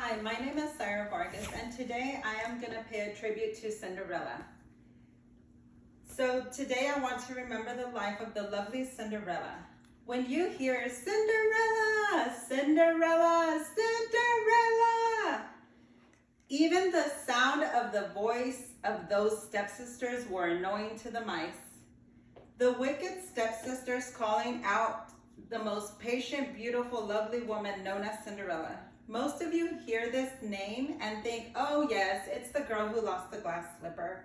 Hi, my name is Sarah Vargas, and today I am going to pay a tribute to Cinderella. So today I want to remember the life of the lovely Cinderella. When you hear Cinderella, Cinderella, Cinderella, even the sound of the voice of those stepsisters were annoying to the mice. The wicked stepsisters calling out the most patient, beautiful, lovely woman known as Cinderella. Most of you hear this name and think, oh yes, it's the girl who lost the glass slipper.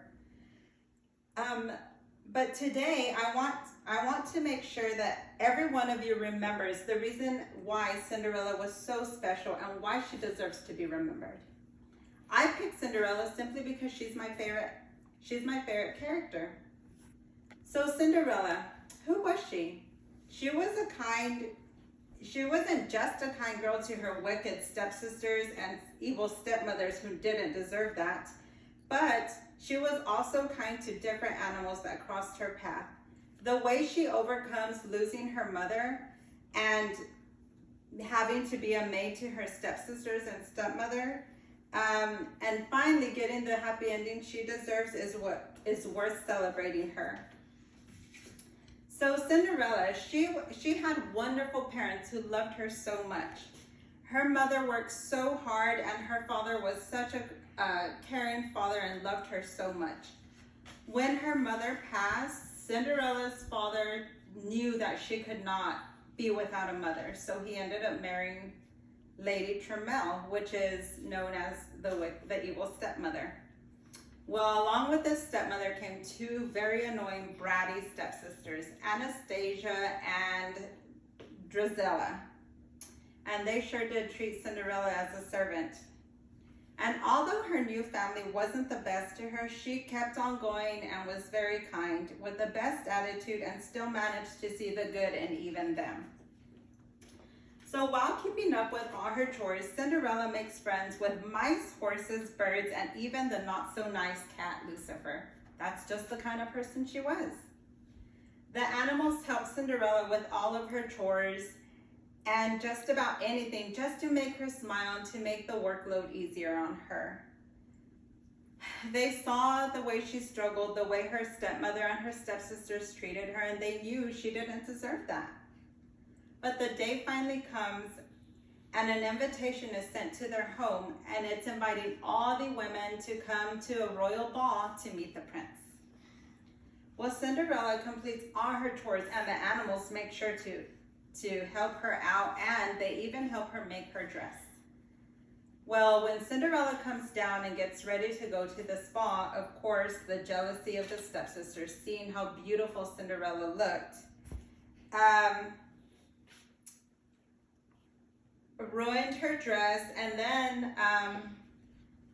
But today I want to make sure that every one of you remembers the reason why Cinderella was so special and why she deserves to be remembered. I picked Cinderella simply because she's my favorite character. So Cinderella, who was she? She wasn't just a kind girl to her wicked stepsisters and evil stepmothers who didn't deserve that, but she was also kind to different animals that crossed her path. The way she overcomes losing her mother and having to be a maid to her stepsisters and stepmother, and finally getting the happy ending she deserves is what is worth celebrating her. So Cinderella, she had wonderful parents who loved her so much. Her mother worked so hard and her father was such a caring father and loved her so much. When her mother passed, Cinderella's father knew that she could not be without a mother, so he ended up marrying Lady Tramiel, which is known as the evil stepmother. Well, along with this stepmother came two very annoying, bratty stepsisters, Anastasia and Drizella. And they sure did treat Cinderella as a servant. And although her new family wasn't the best to her, she kept on going and was very kind, with the best attitude, and still managed to see the good in even them. So while keeping up with all her chores, Cinderella makes friends with mice, horses, birds, and even the not-so-nice cat, Lucifer. That's just the kind of person she was. The animals helped Cinderella with all of her chores and just about anything, just to make her smile and to make the workload easier on her. They saw the way she struggled, the way her stepmother and her stepsisters treated her, and they knew she didn't deserve that. But the day finally comes and an invitation is sent to their home, and it's inviting all the women to come to a royal ball to meet the prince. Well, Cinderella completes all her chores, and the animals make sure to help her out, and they even help her make her dress. Well, when Cinderella comes down and gets ready to go to this ball, of course, the jealousy of the stepsisters, seeing how beautiful Cinderella looked, ruined her dress, and then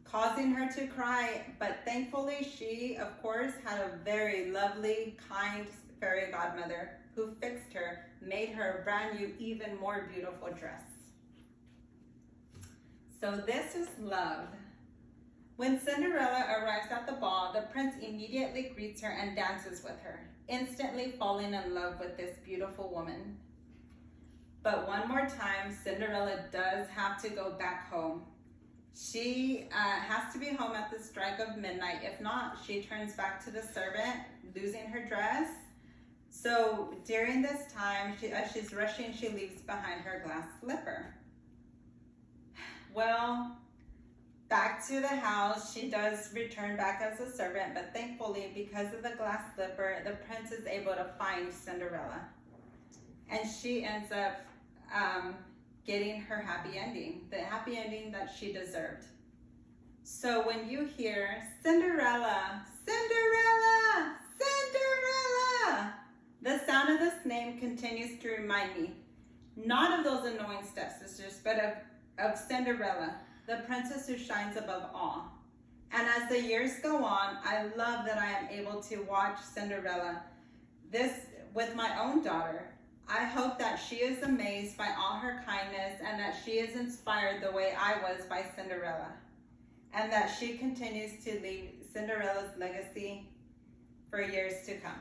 causing her to cry. But thankfully, she, of course, had a very lovely, kind fairy godmother who fixed her, made her a brand new, even more beautiful dress. So this is love. When Cinderella arrives at the ball, the prince immediately greets her and dances with her, instantly falling in love with this beautiful woman. But one more time, Cinderella does have to go back home. She has to be home at the strike of midnight. If not, she turns back to the servant, losing her dress. So during this time, as she's rushing, she leaves behind her glass slipper. Well, back to the house, she does return back as a servant, but thankfully, because of the glass slipper, the prince is able to find Cinderella. And she ends up getting her happy ending, the happy ending that she deserved. So when you hear Cinderella, Cinderella, Cinderella, the sound of this name continues to remind me, not of those annoying stepsisters, but of Cinderella, the princess who shines above all. And as the years go on, I love that I am able to watch Cinderella, this with my own daughter. I hope that she is amazed by all her kindness and that she is inspired the way I was by Cinderella, and that she continues to leave Cinderella's legacy for years to come.